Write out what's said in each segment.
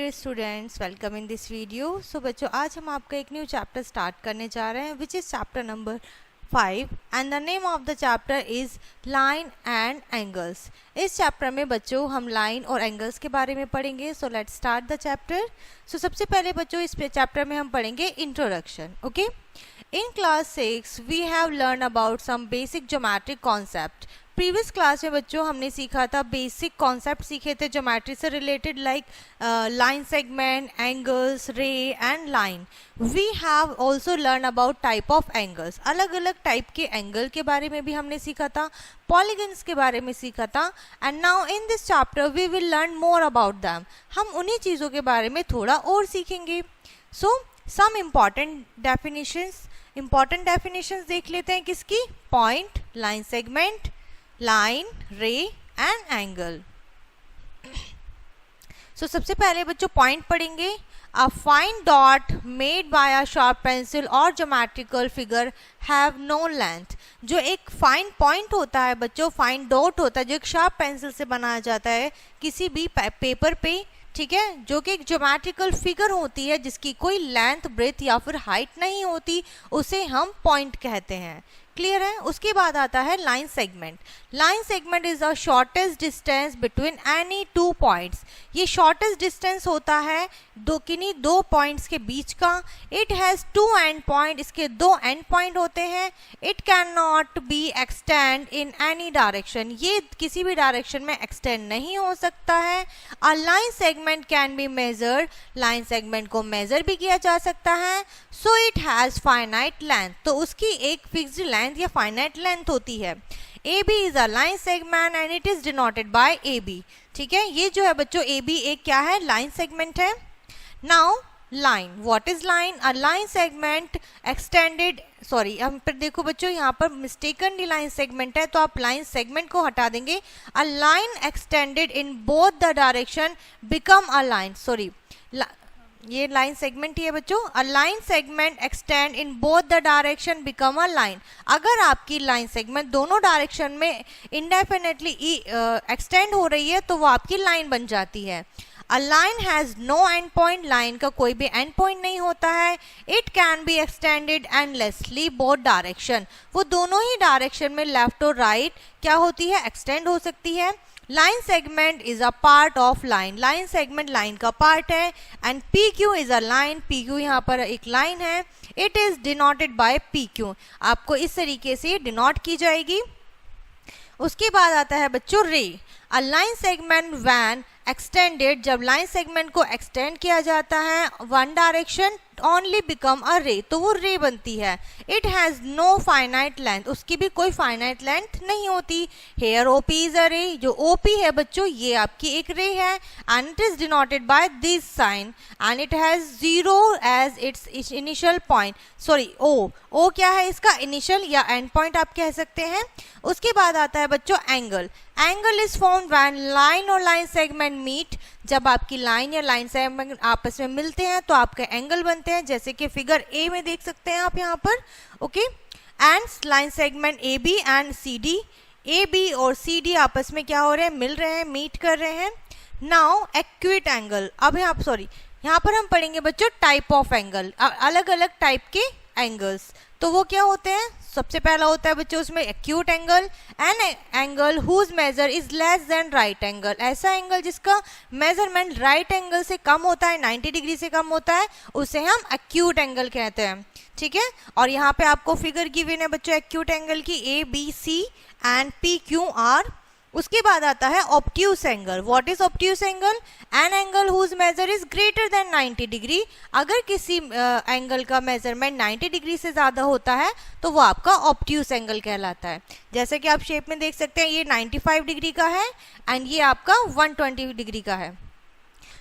Dear students, welcome in this video. So बच्चों, आज हम आपका एक न्यू चैप्टर स्टार्ट करने जा रहे हैं which is chapter number 5 and the name of the chapter is line and angles. इस चैप्टर में बच्चों हम लाइन और एंगल्स के बारे में पढ़ेंगे। So let's start the chapter. So सबसे पहले बच्चों इस चैप्टर में हम पढ़ेंगे introduction. Okay, in class 6 we have learn about some basic geometric concept. Previous class में बच्चों हमने सीखा था, बेसिक कॉन्सेप्ट सीखे थे ज्योमेट्री से related, like line segment, angles, ray and line. We have also learn about type of angles. अलग अलग टाइप के एंगल के बारे में भी हमने सीखा था, पॉलीगन्स के बारे में सीखा था। And now in this chapter we will learn more about them. हम उन्हीं चीज़ों के बारे में थोड़ा और सीखेंगे। सो सम इम्पॉर्टेंट डेफिनेशंस देख लेते हैं। किसकी? Point, line segment, line, ray and angle. So सबसे पहले बच्चों पॉइंट पढ़ेंगे। A fine dot made by a sharp pencil और geometrical figure have no length. जो एक फाइन पॉइंट होता है बच्चों, फाइन डॉट होता है, जो एक शार्प पेंसिल से बनाया जाता है किसी भी पेपर पे, ठीक है, जो कि एक ज्योमेट्रिकल फिगर होती है जिसकी कोई लेंथ, ब्रेथ या फिर हाइट नहीं होती, उसे हम पॉइंट कहते हैं। क्लियर है? उसके बाद आता है line segment. Line segment is the shortest distance between any two points. ये शॉर्टेस्ट डिस्टेंस होता है किन्हीं दो पॉइंट्स के बीच का। It has two end point, इसके दो एंड पॉइंट होते हैं। It can not be extend in any direction, ये किसी भी डायरेक्शन में एक्सटेंड नहीं हो सकता है। A line segment can be measured, line segment को मेजर भी किया जा सकता है। So it has finite length, तो उसकी एक फिक्स्ड लेंथ या फाइनाइट लेंथ होती है। AB is a line segment and it is denoted by AB। ठीक है, ये जो है बच्चों AB एक क्या है? लाइन सेगमेंट है। Now line, what is line? A line segment extended, sorry हम पर देखो बच्चों यहाँ पर मिस्टेकनली लाइन सेगमेंट है, तो आप लाइन सेगमेंट को हटा देंगे। A line extended in both the direction become a line, sorry ये लाइन सेगमेंट ही है बच्चों। अ line segment extend in both the direction become a line. अगर आपकी लाइन सेगमेंट दोनों डायरेक्शन में इंडेफिनेटली एक्सटेंड हो रही है तो वो आपकी लाइन बन जाती है। A line has no end point, line का कोई भी एंड पॉइंट नहीं होता है। It can be extended endlessly both direction, वो दोनों ही डायरेक्शन में लेफ्ट और राइट क्या होती है? एक्सटेंड हो सकती है। Line segment is a part of line, line segment line का पार्ट है। And PQ is a line, PQ यहाँ पर एक लाइन है। It is denoted by PQ, आपको इस तरीके से डिनोट की जाएगी। उसके बाद आता है बच्चों ray. A line segment when extended, जब लाइन सेगमेंट को एक्सटेंड किया जाता है one direction only become a ray, तो वो रे बनती है। It has no finite length, उसकी भी कोई फाइनाइट लेंथ नहीं होती। हेयर OP इज अ रे, जो OP है बच्चों ये आपकी एक रे है। And it is denoted by this sign and it has 0 as its initial point, sorry O क्या है? इसका इनिशियल या एंड पॉइंट आप कह सकते हैं। उसके बाद आता है बच्चों angle. Angle is formed when line और लाइन सेगमेंट मीट, जब आपकी लाइन या लाइन सेगमेंट आपस में मिलते हैं तो आपके एंगल बनते हैं, जैसे कि फिगर A में देख सकते हैं आप यहाँ पर। Okay, and line segment AB and CD, AB और CD आपस में क्या हो रहे हैं? मिल रहे हैं, मीट कर रहे हैं। Now acute angle. अब यहाँ पर हम पढ़ेंगे बच्चों टाइप ऑफ एंगल, अलग अलग टाइप के एंगल्स। तो वो क्या होते हैं? सबसे पहला होता है बच्चों उसमें acute angle, an angle whose measure is less than right angle. ऐसा एंगल जिसका मेजरमेंट राइट एंगल से कम होता है, 90 डिग्री से कम होता है, उसे हम एक्यूट एंगल कहते हैं। ठीक है, और यहाँ पे आपको फिगर गिवन है बच्चों एक्यूट एंगल की, ABC एंड PQR। उसके बाद आता है obtuse angle. What is obtuse angle? An angle whose measure is greater than 90 degree. अगर किसी एंगल का मेजरमेंट 90 डिग्री से ज़्यादा होता है तो वो आपका ऑब्ट्यूस एंगल कहलाता है। जैसे कि आप शेप में देख सकते हैं, ये 95 डिग्री का है एंड ये आपका 120 डिग्री का है।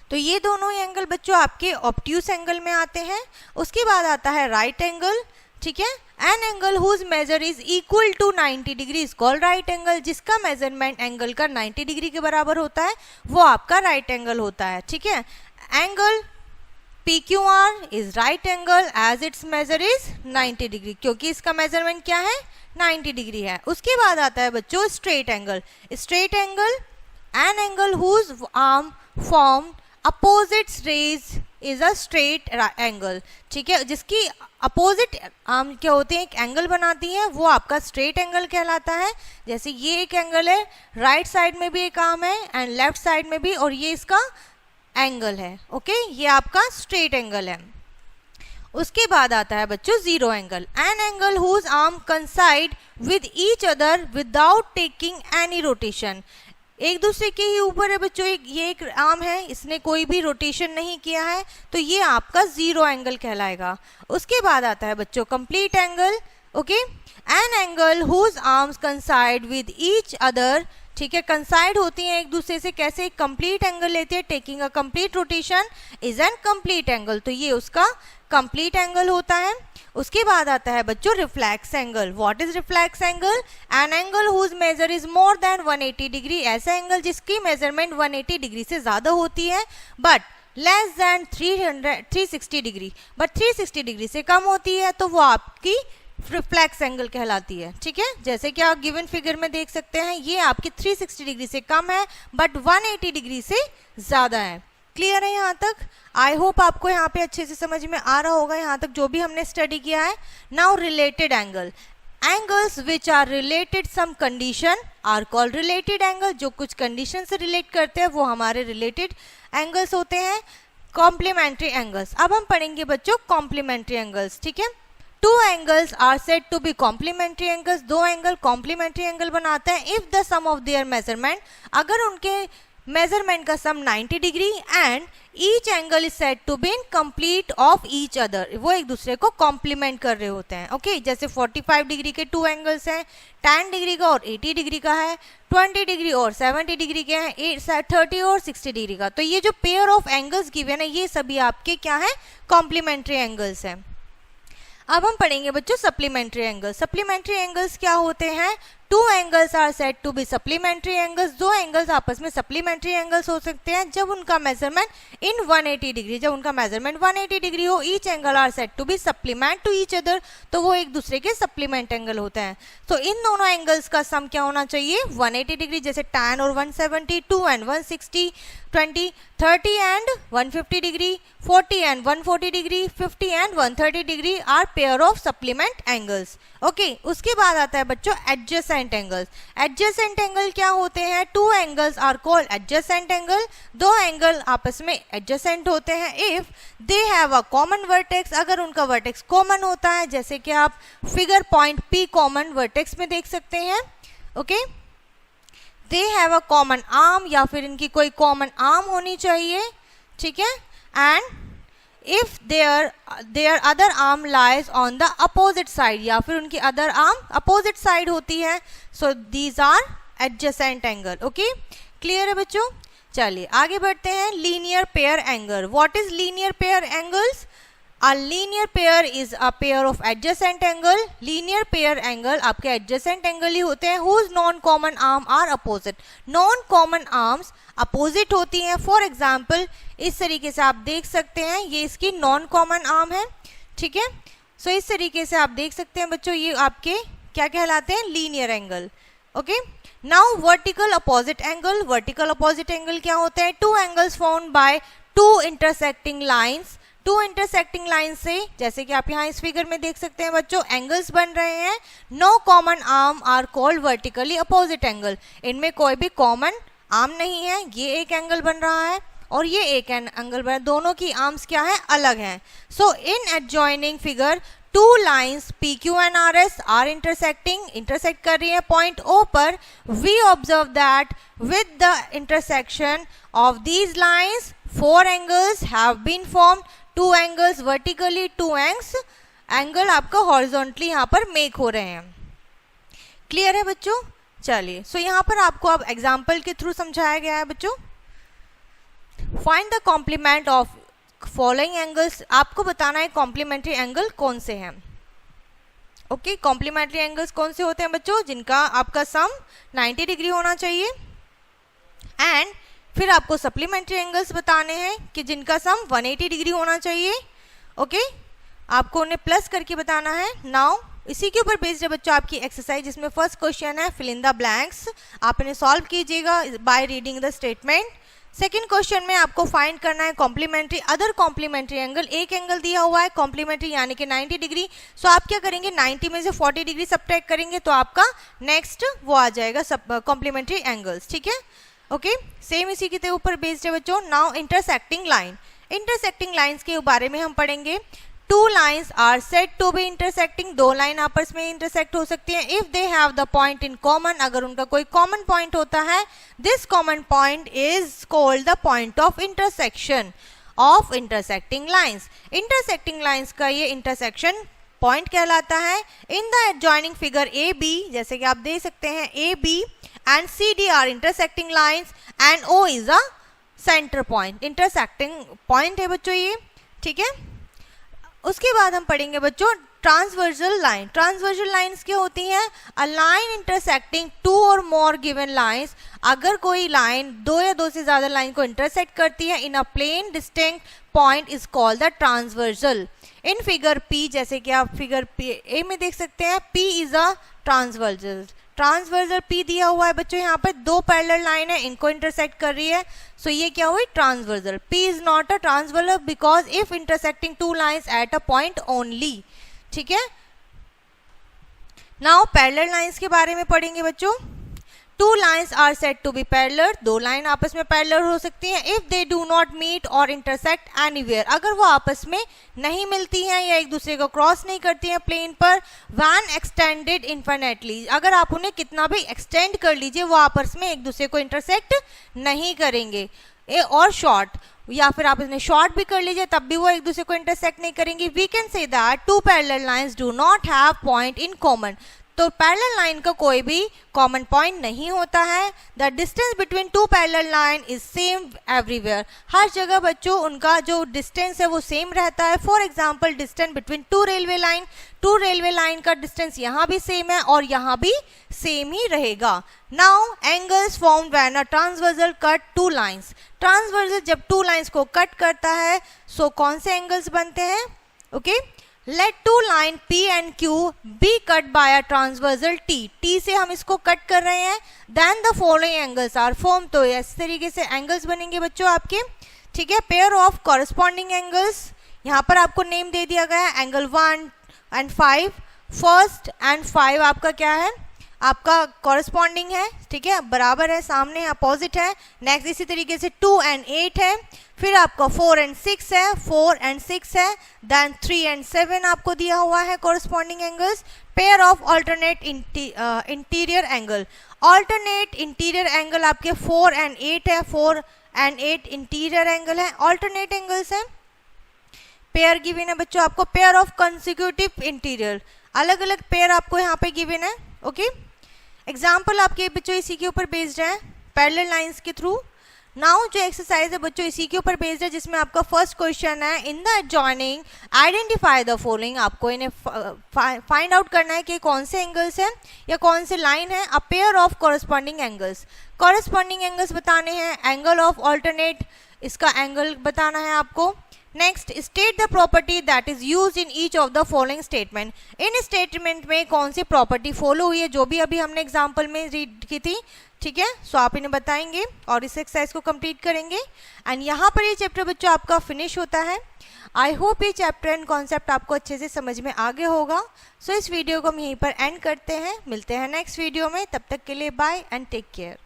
तो ये दोनों ही एंगल बच्चों आपके ऑब्ट्यूस एंगल में आते हैं। उसके बाद आता है राइट एंगल। ठीक है, an angle whose measure is equal to 90 degree is called right angle. जिसका मेजरमेंट एंगल का 90 डिग्री के बराबर होता है वो आपका राइट एंगल होता है। ठीक है, angle PQR is right angle as its measure is 90 degree, क्योंकि इसका मेजरमेंट क्या है? 90 डिग्री है। उसके बाद आता है बच्चों straight angle. Straight angle, an angle whose arm form opposite rays is a straight angle, ठीक है, जिसकी अपोजिट आर्म क्या होते हैं, एक एंगल बनाती है, वो आपका स्ट्रेट एंगल कहलाता है। जैसे ये एक एंगल है, राइट साइड में भी एक आर्म है एंड लेफ्ट साइड में भी, और ये इसका एंगल है, ओके, ये आपका स्ट्रेट एंगल है। उसके बाद आता है बच्चों zero angle, an angle whose arm coincide with each other without taking any rotation, एक दूसरे के ही ऊपर है बच्चों, ये एक आर्म है, इसने कोई भी रोटेशन नहीं किया है, तो ये आपका जीरो एंगल कहलाएगा। उसके बाद आता है बच्चों complete angle, okay, an angle whose arms coincide with each other, ठीक है, कंसाइड होती हैं एक दूसरे से, कैसे, कंप्लीट एंगल लेते हैं, taking a complete rotation is an complete angle, तो ये उसका कंप्लीट एंगल होता है। उसके बाद आता है बच्चों reflex angle. What is reflex angle? An angle whose measure is more than 180 degree, ऐसा एंगल जिसकी मेजरमेंट 180 डिग्री से ज्यादा होती है, but less than 360 degree, but 360 degree से कम होती है, तो वो आपकी रिफ्लेक्स एंगल कहलाती है, ठीक है। जैसे कि आप गिवन फिगर में देख सकते हैं, ये आपकी 360 डिग्री से कम है बट 180 डिग्री से ज्यादा है। क्लियर है यहाँ तक? आई होप आपको यहाँ पे अच्छे से समझ में आ रहा होगा यहाँ तक जो भी हमने स्टडी किया है। Now related angle, angles which are related some condition are called related angle, जो कुछ कंडीशन से रिलेट करते हैं वो हमारे रिलेटेड एंगल्स होते हैं। कॉम्प्लीमेंट्री एंगल्स, अब हम पढ़ेंगे बच्चों कॉम्प्लीमेंट्री एंगल्स, ठीक है। Two angles are said to be complementary angles, दो एंगल कॉम्प्लीमेंट्री एंगल बनाते हैं if the sum of their measurement, अगर उनके मेजरमेंट का sum 90 degree and each angle is said to be in complete of each other, वो एक दूसरे को कॉम्प्लीमेंट कर रहे होते हैं, ओके। जैसे 45 डिग्री के टू एंगल्स हैं, 10 डिग्री का और 80 डिग्री का है, 20 डिग्री और 70 डिग्री के हैं, 30 और 60 डिग्री का, तो ये जो पेयर ऑफ एंगल्स गिवन है ये सभी आपके क्या है, कॉम्प्लीमेंट्री एंगल्स हैं। अब हम पढ़ेंगे बच्चों सप्लीमेंट्री एंगल्स। सप्लीमेंट्री एंगल्स क्या होते हैं? Two angles are said to be supplementary angles, दो एंगल्स आपस में सप्लीमेंट्री एंगल्स हो सकते हैं जब उनका मेजरमेंट इन 180 डिग्री, जब उनका मेजरमेंट 180 डिग्री हो। Each angle are said to be supplement to each other, तो वो एक दूसरे के सप्लीमेंट एंगल होते हैं। तो इन दोनों एंगल्स का सम क्या होना चाहिए? 180 डिग्री, जैसे tan और 170, 2 and 160, 20, 30 and 150 degree, 40 and 140 degree, 50 and 130 degree are pair of supplement angles, okay. उसके बाद आता है बच्चों एडजेसेंट एंगल्स। एडजेसेंट एंगल क्या होते हैं? Two angles are called adjacent angle, दो एंगल आपस में एडजेसेंट होते हैं if they have a common vertex, अगर उनका वर्टेक्स कॉमन होता है, जैसे कि आप figure point P common vertex में देख सकते हैं, okay. They have a common arm, या फिर इनकी कोई कॉमन आर्म होनी चाहिए, ठीक है। And if their other arm lies on the opposite side, या फिर उनकी अदर आर्म अपोजिट साइड होती है, so these are adjacent angle, okay. Clear है बच्चों? चलिए आगे बढ़ते हैं। Linear pair angle. What is linear pair angles? A linear pair is a pair of adjacent angle. Linear pair angle आपके adjacent angle ही होते हैं whose non-common arm are opposite. Non-common arms opposite होती हैं। For example, इस तरीके से आप देख सकते हैं, ये इसकी non-common arm है, ठीक है। So इस तरीके से आप देख सकते हैं बच्चों, ये आपके क्या कहलाते हैं? linear angle, okay. Now vertical opposite angle. Vertical opposite angle क्या होते हैं? Two angles formed by two intersecting lines. Two intersecting line से, जैसे कि आप यहाँ इस फिगर में देख सकते हैं बच्चों, एंगल्स बन रहे हैं। No common arm are called vertically opposite angle, इनमें कोई भी कॉमन आर्म नहीं है, ये एक एंगल बन रहा है और ये एक एंगल बन रहा है, दोनों की आर्म्स क्या है? अलग हैं। So in adjoining figure two lines PQ and RS are intersect कर रही है पॉइंट O पर। We observe that with the intersection of these lines four angles have been formed, two angles vertically, two angle आपका horizontally यहाँ पर make हो रहे हैं। क्लियर है बच्चों? चलिए, सो यहाँ पर आपको अब एग्जाम्पल के थ्रू समझाया गया है बच्चों। Find the complement of following angles, आपको बताना है कॉम्प्लीमेंट्री एंगल कौन से हैं, ओके। कॉम्प्लीमेंट्री एंगल्स कौन से होते हैं बच्चों? जिनका आपका सम 90 डिग्री होना चाहिए, एंड फिर आपको सप्लीमेंट्री एंगल्स बताने हैं कि जिनका सम 180 डिग्री होना चाहिए, ओके। आपको उन्हें प्लस करके बताना है। नाउ इसी के ऊपर बेस्ड है बच्चों आपकी एक्सरसाइज, जिसमें फर्स्ट क्वेश्चन है फिल इन द ब्लैंक्स। आप इन्हें सॉल्व कीजिएगा by reading the statement. Second question में आपको फाइंड करना है कॉम्प्लीमेंट्री अदर कॉम्प्लीमेंट्री एंगल। एक एंगल दिया हुआ है कॉम्प्लीमेंट्री यानी कि 90 डिग्री। सो आप क्या करेंगे, 90 में से 40 डिग्री सब्ट्रैक्ट करेंगे तो आपका नेक्स्ट वो आ जाएगा सब कॉम्प्लीमेंट्री एंगल्स, ठीक है। ओके, सेम इसी के ऊपर बेस्ड है बच्चों। Now intersecting line, intersecting lines के बारे में हम पढ़ेंगे। Two lines are said to be intersecting, दो लाइन आपस में इंटरसेक्ट हो सकती हैं if they have the point in common, अगर उनका कोई कॉमन पॉइंट होता है। This common point is called the point of intersection of intersecting lines. Intersecting lines का ये इंटरसेक्शन पॉइंट कहलाता है। In the adjoining figure A B, जैसे कि आप देख सकते हैं A B and C D are intersecting lines and O is a centre point, intersecting point है बच्चों ये, ठीक है। उसके बाद हम पढ़ेंगे बच्चों ट्रांसवर्सल लाइन। ट्रांसवर्सल लाइंस क्या होती हैं, अ लाइन इंटरसेक्टिंग टू और मोर गिवन लाइंस, अगर कोई लाइन दो या दो से ज्यादा लाइन को इंटरसेक्ट करती है in a plane distinct point is called the transversal. In figure P, जैसे कि आप फिगर पी ए में देख सकते हैं, P is a transversal. Transversal P दिया हुआ है बच्चों, यहाँ पर दो पैरेलल लाइन है, इनको इंटरसेक्ट कर रही है, सो ये क्या हुई transversal. P is not a transversal because if intersecting two lines at a point only, ठीक है। नाउ पैरेलल लाइंस के बारे में पढ़ेंगे बच्चों। Two lines are said to be parallel, दो लाइन आपस में पैरेलल हो सकती हैं if they do not meet or intersect anywhere, अगर वो आपस में नहीं मिलती हैं या एक दूसरे को क्रॉस नहीं करती हैं प्लेन पर। व्हेन एक्सटेंडेड इनफिनिटली, अगर आप उन्हें कितना भी एक्सटेंड कर लीजिए वो आपस में एक दूसरे को इंटरसेक्ट नहीं करेंगे। और शॉर्ट, या फिर आप इन्हें शॉर्ट भी कर लीजिए तब भी वो एक दूसरे को इंटरसेक्ट नहीं करेंगी। We can say that two parallel lines do not have point in common, तो पैरेलल लाइन का कोई भी कॉमन पॉइंट नहीं होता है। The distance between two parallel line is same everywhere, हर जगह बच्चों उनका जो डिस्टेंस है वो सेम रहता है। For example distance between two railway line, two railway line का डिस्टेंस यहाँ भी सेम है और यहाँ भी सेम ही रहेगा। Now angles formed when a transversal cut two lines, transversal जब टू लाइंस को कट करता है सो कौन से एंगल्स बनते हैं, okay. Let two line P and Q be cut by a transversal T, T से हम इसको कट कर रहे हैं। Then the following angles are formed, तो इस तरीके से एंगल्स बनेंगे बच्चों आपके, ठीक है। पेयर ऑफ कॉरस्पॉन्डिंग एंगल्स, यहाँ पर आपको नेम दे दिया गया है, एंगल 1 and 5, फर्स्ट एंड 5 आपका क्या है, आपका कॉरस्पॉन्डिंग है, ठीक है, बराबर है, सामने अपोजिट है। नेक्स्ट इसी तरीके से 2 and 8 है, फिर आपका 4 and 6 है, 4 and 6 है, देन 3 and 7 आपको दिया हुआ है corresponding angles. Pair of alternate interior angle, alternate interior angle आपके 4 and 8 है, 4 and 8 इंटीरियर एंगल है, ऑल्टरनेट एंगल्स हैं। पेयर गिवन है बच्चों आपको, पेयर ऑफ कंसेक्यूटिव इंटीरियर, अलग अलग पेयर आपको यहाँ पे गिवन है, ओके। एग्जाम्पल आपके बच्चों इसी के ऊपर बेस्ड है पैरेलल लाइंस के थ्रू। नाउ जो एक्सरसाइज है बच्चों इसी के ऊपर बेस्ड है, जिसमें आपका फर्स्ट क्वेश्चन है in the adjoining identify the following, आपको इन्हें फाइंड आउट करना है कि कौन से एंगल्स हैं या कौन से लाइन है। A pair of corresponding angles, corresponding angles बताने हैं। एंगल ऑफ ऑल्टरनेट, इसका एंगल बताना है आपको। Next, state the property that is used in each of the following statement, in statement में कौन सी प्रॉपर्टी फॉलो हुई है, जो भी अभी हमने एग्जांपल में रीड की थी, ठीक है। सो आप इन्हें बताएंगे और इस एक्सरसाइज को कंप्लीट करेंगे एंड यहाँ पर ये चैप्टर बच्चों आपका फिनिश होता है। आई होप ये चैप्टर एंड कॉन्सेप्ट आपको अच्छे से समझ में आ गया होगा। सो इस वीडियो को हम यहीं पर एंड करते हैं, मिलते हैं नेक्स्ट वीडियो में, तब तक के लिए बाय एंड टेक केयर।